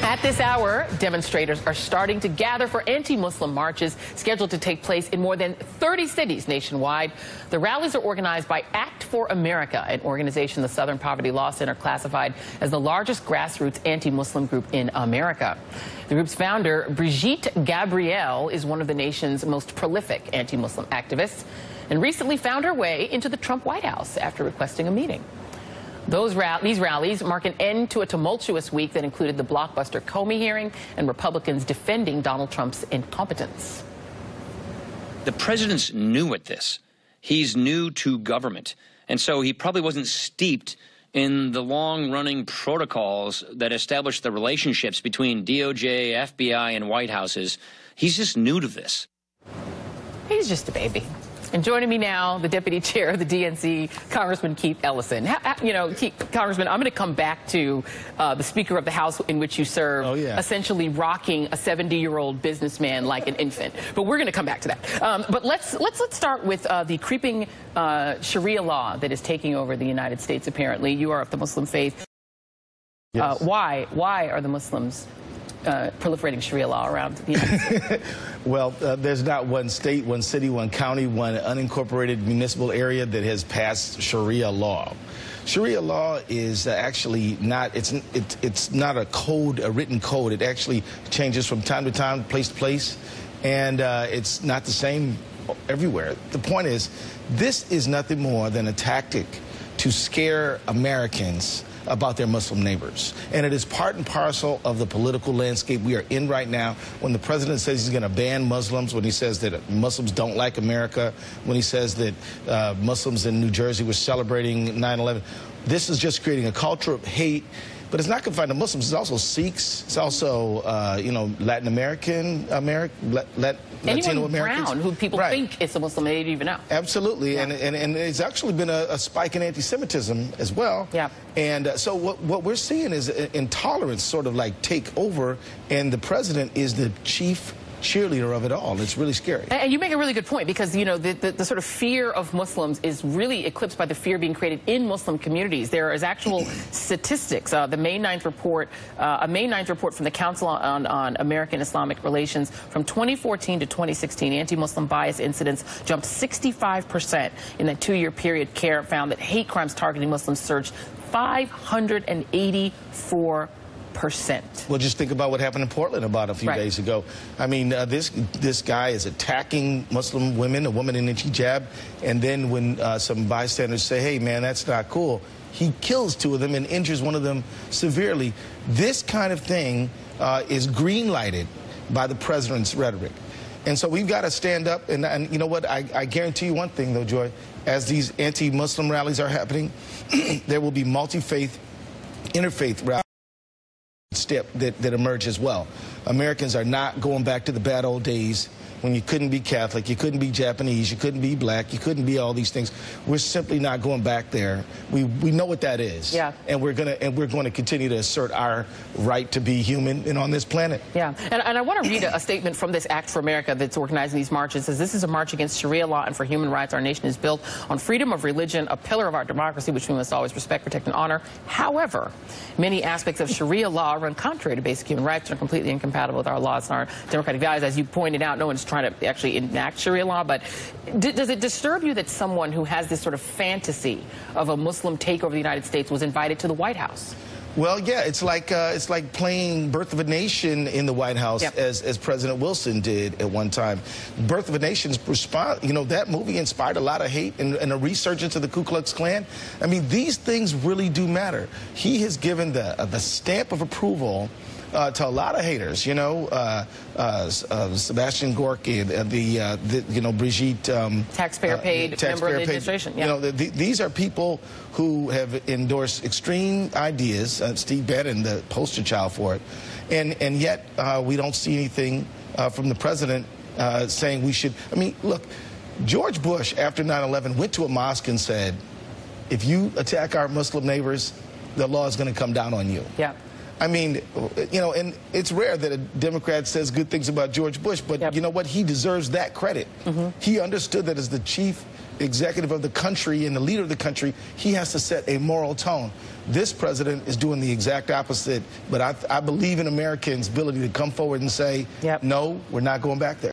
At this hour, demonstrators are starting to gather for anti-Muslim marches scheduled to take place in more than 30 cities nationwide. The rallies are organized by Act for America, an organization the Southern Poverty Law Center classified as the largest grassroots anti-Muslim group in America. The group's founder, Brigitte Gabriel, is one of the nation's most prolific anti-Muslim activists and recently found her way into the Trump White House after requesting a meeting. These rallies mark an end to a tumultuous week that included the blockbuster Comey hearing and Republicans defending Donald Trump's incompetence. The president's new at this. He's new to government. And so he probably wasn't steeped in the long-running protocols that establish the relationships between DOJ, FBI, and White Houses. He's just new to this. He's just a baby. And joining me now, the deputy chair of the DNC, Congressman Keith Ellison. Congressman, I'm going to come back to the Speaker of the House in which you serve, essentially rocking a 70-year-old businessman like an infant. But we're going to come back to that. But let's start with the creeping Sharia law that is taking over the United States. Apparently, you are of the Muslim faith. Yes. Why are the Muslims proliferating Sharia law around the United States? Well, there's not one state, one city, one county, one unincorporated municipal area that has passed Sharia law. Sharia law is actually not, it's not a code, a written code. It actually changes from time to time, place to place, and it's not the same everywhere. The point is, this is nothing more than a tactic to scare Americans about their Muslim neighbors. And it is part and parcel of the political landscape we are in right now. When the president says he's going to ban Muslims, when he says that Muslims don't like America, when he says that Muslims in New Jersey were celebrating 9/11, this is just creating a culture of hate. But it's not confined to Muslims. It's also Sikhs. It's also, Latin American, Latino Americans. Brown, who people think it's a Muslim, they don't even know. Absolutely, and it's actually been a spike in anti-Semitism as well. Yeah. And so what we're seeing is intolerance sort of like take over, and the president is the chief cheerleader of it all. It's really scary. And you make a really good point, because, you know, the sort of fear of Muslims is really eclipsed by the fear being created in Muslim communities. There is actual statistics. The May 9th report, a May 9th report from the Council on American Islamic Relations from 2014 to 2016, anti-Muslim bias incidents jumped 65% in that 2-year period. CAIR found that hate crimes targeting Muslims surged 584%. Well, just think about what happened in Portland about a few days ago. I mean, this guy is attacking Muslim women, a woman in a hijab, and then when some bystanders say, hey, man, that's not cool, he kills 2 of them and injures one of them severely. This kind of thing is green-lighted by the president's rhetoric. And so we've got to stand up, and you know what, I guarantee you one thing, though, Joy, as these anti-Muslim rallies are happening, there will be multi-faith, interfaith rallies step that emerge as well. Americans are not going back to the bad old days when you couldn't be Catholic, you couldn't be Japanese, you couldn't be black, you couldn't be all these things. We're simply not going back there. We know what that is. Yeah. And we're going to continue to assert our right to be human and on this planet. Yeah. And I want to read a statement from this Act for America that's organizing these marches. It says, this is a march against Sharia law and for human rights. Our nation is built on freedom of religion, a pillar of our democracy, which we must always respect, protect, and honor. However, many aspects of Sharia law run contrary to basic human rights and are completely incompatible with our laws and our democratic values. As you pointed out, no one's trying to actually enact Sharia law, but does it disturb you that someone who has this sort of fantasy of a Muslim takeover of the United States was invited to the White House? Well, yeah, it's like playing Birth of a Nation in the White House, as President Wilson did at one time. Birth of a Nation's that movie inspired a lot of hate and a resurgence of the Ku Klux Klan. I mean, these things really do matter. He has given the stamp of approval to a lot of haters, Sebastian Gorky, Brigitte, taxpayer-paid member of the administration. Yeah. These are people who have endorsed extreme ideas. Steve Bannon, the poster child for it, and yet we don't see anything from the president saying we should. I mean, look, George Bush after 9/11 went to a mosque and said, "If you attack our Muslim neighbors, the law is going to come down on you." Yeah. I mean, you know, and it's rare that a Democrat says good things about George Bush, but you know what? He deserves that credit. He understood that as the chief executive of the country and the leader of the country, he has to set a moral tone. This president is doing the exact opposite, but I believe in Americans' ability to come forward and say, no, we're not going back there.